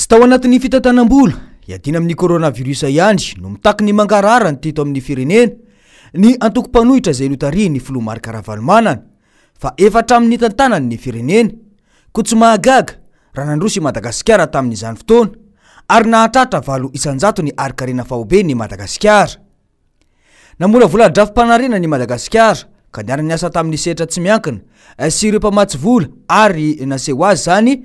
tao anatin'ny fitantanam-bola iadina amin'ny coronavirus ihany no mitaky ny mangarara ny teto amin'ny firenena ny antoko-panohitra izay notarihy ny filoha Marc Ravalomanana fa efatra amin'ny tantanany ny firenena ko tsy mahagaga raha nandroso i Madagasikara tamin'izany fotoana ary nahatratra 800 ny arikarena faobe ny Madagasikara. Namolavola drafim-panarena ny Madagasikara ka niara niasa tamin'ny sehatra tsy miankina sy ireo mpamatsy vola ary naseho azy zany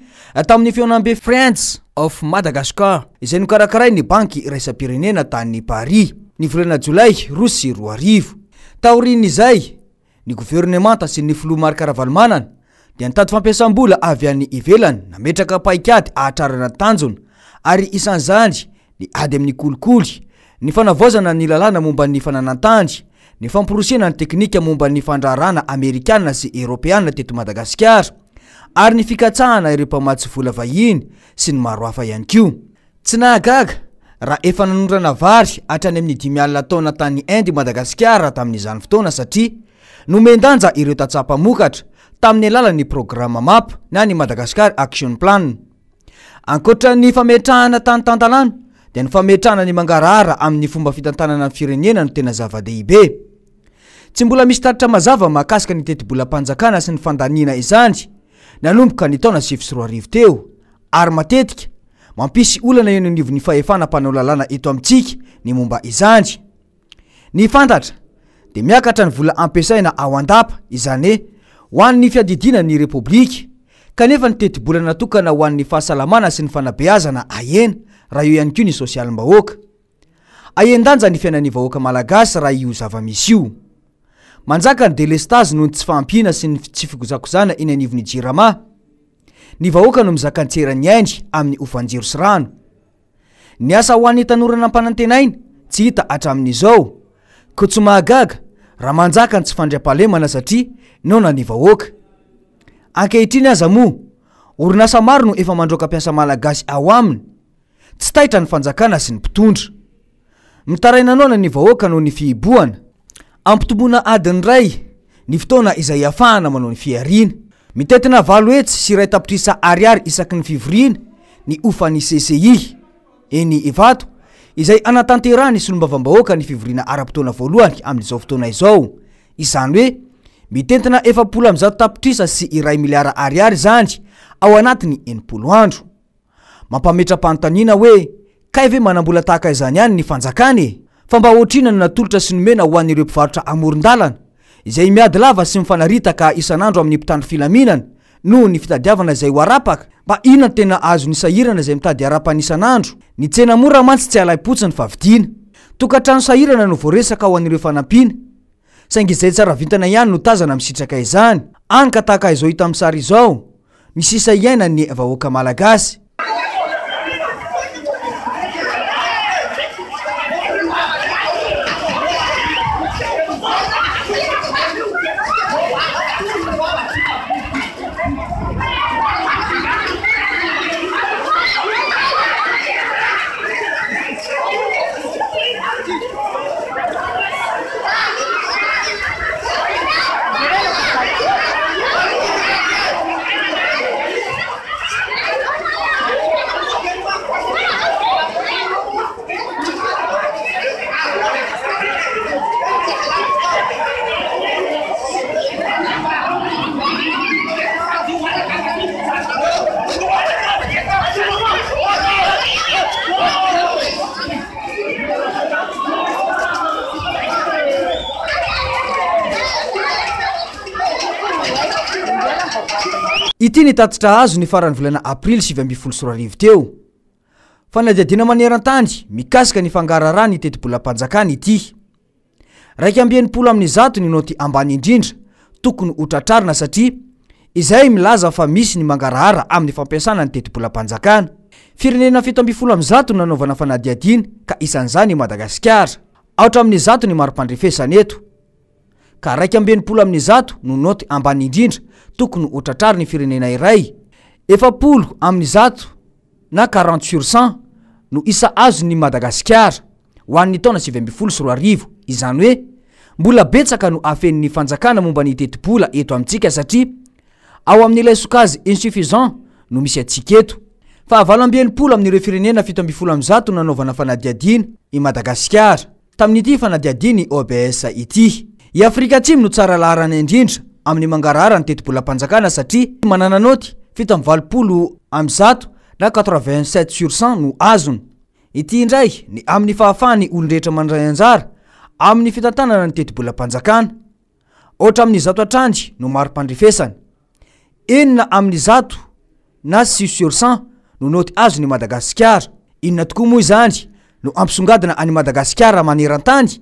tamin'ny fihaonam-be Friends of Madagascar izay nokarakaray ny banky iraisam-pirenena tany Paris ny volana Jolay 2020. Taorian'izay ny gouvernemanta sy ny filoha Marc Ravalomanana dia nitady fampiasam-bola avy any ivelany nametraka paikady ahatrarana tanjona ary isan'izany ny ady amin'ny kolikoly, ny fanavaozana ny lalàna momba ny fananantandry, ny famporosiana ny teknika momba ny fandraharana Amerikana sy Europeana teto Madagasikara ary ny fikatsahana ireo mpamatsy vola vahiny sy ny maro hafa ihany koa. Tsy nahagaga raha efa nanondrana vary hatrany amin'ny 5 alina taona tany Inde Madagasikara tamin'izany fotoana satria nomendanja ireo tatsapamokatra tamin'ny alalan'ny programa MAP na ny Madagascar Action Plan. Ankoatra ny fametrahana tany tantalana dia ny fametrahana ny mangarara amin'ny fomba fitantanana ny firenena no tena zava-dehibe. Tsy mbola misy taritra mazava mahakasika ny teti-bolam-panjakana sy ny fandaniana izany nanomboka ny taona 2020 teo ary matetika mampisy olana eo anivon'ny fahefana mpanao lalàna eto amintsika ny momba izany. Ny fantatra dia miakatra ny vola ampiasaina ao andapa izany ho an'ny fiadidiana ny repoblika kanefa ny teti-bola natokana ho an'ny fahasalamana sy ny fanabeazana ahena raha io ihany koa ny sosialim-bahoaka. Ahendanja ny fiainan'ny vahoaka malagasy raha io zava-misy io. Manjaka ny delestazy noho ny tsy fahampiana sy ny tsy figozakozana eny anivon'ny jirama. Ny vahoaka no mizaka ny ainy amin'ny ofanjiro sy rano. Ny asa ho an'ny tanorana ampanantenaina tsy hita hatramin'izao ko tsy mahagaga raha manjaka ny tsy fandriam-pahalemana satria nona ny vahoaka. Ankehitriny aza moa orinasa maro no efa mandroaka mpiasa malagasy ao aminy tsy taitra ny fanjakana sy ny mpitondra. Mitaraina nona ny vahoaka noho ny fihiboana ampitomboana adiny ray ny fotoana izay afahana manao ny fiariana. Mitetina 8 hetsy sy 1 tapitrisa ariary isaky ny fivoriana ny ofan'ny CCI eny Ivato izay anatanterahany sy lombavam-bahoaka ny fivoriana ara-potoana voalohany amin'izao fotoana izao. Izany hoe mitentina 700 tapitrisa sy 1 miliara ariary zany ao anatiny 80 andro. Mampametra-panontaniana hoe kaive manambola tahaka izany ihany ny fanjakany fa mba ohatrina no natolotra sy nomena ho an'ireo mpivarotra amoron-dalana izay miady lava sy mifanaritaka isan'andro amin'ny mpitandro filaminana noho ny fitadiavana izay ho arapaka mba inona tena azo ny sahirana izay mitady arapany isan'andro. Ny tsena mora mantsy tsy alai-potsiny fa vidiana. Tokantrano sahirana no voaresaka ho an'ireo fanampiana saingy izay tsara vintana ihany no tazana misitraka izany. Any ka tahaka izao hita amin'ny sary izao ny sisa iaina ny vahoaka malagasy. Ity ny tatitra azo ny farany volana Aprily 2020 teo. Fanadihadiana maneran-tany mikasika ny fangarahara ny teti-bolam-panjakana ity. 200 amin'ny 100 ny noty ambany indrindra tokony ho tratrarina satria izay milaza fa misy ny mangarahara amin'ny fampiasana ny teti-bolam-panjakana. Firenena 70 amin'ny 100 nanaovana fanadihadiana ka isan'izany i Madagasikara. Aotra amin'ny 100 ny mari-pandrefesana eto. Ka 200 amin'ny 100 no noty ambany indrindra tokony ho tratrarina ny firenena iray. 70 amin'ny 100 na 40% no isa azo ny Madagasikara ho an'ny taona 2020. Izany hoe mbola betsaka no afen'ny fanjakana momba ny teti-bola eto amintsika satria ao amin'ilay sokazy insuffisant no misy atsika eto. fa 80 amin'ireo firenena 70 nanaovana fanadiadina i Madagasikara tamin'ity fanadiadina i OBS ity. I Afrika Atsimo no tsara laharana indrindra amin'ny mangarahara ny teti-bola-panjakana satria manana noty 70 amin'ny 100 na 87% no azony. Ity indray ny amin'ny fahafahany olon-drehetra mandray anjara amin'ny fitantanana ny teti-bola-panjakana. Ohatra amin'ny 100 atrandy no maro-pandrefesana. 9 amin'ny 100 na 6% no noty azony Madagasikara. Inona tokoa moa izany no ampisongadina any Madagasikara maneran-tany?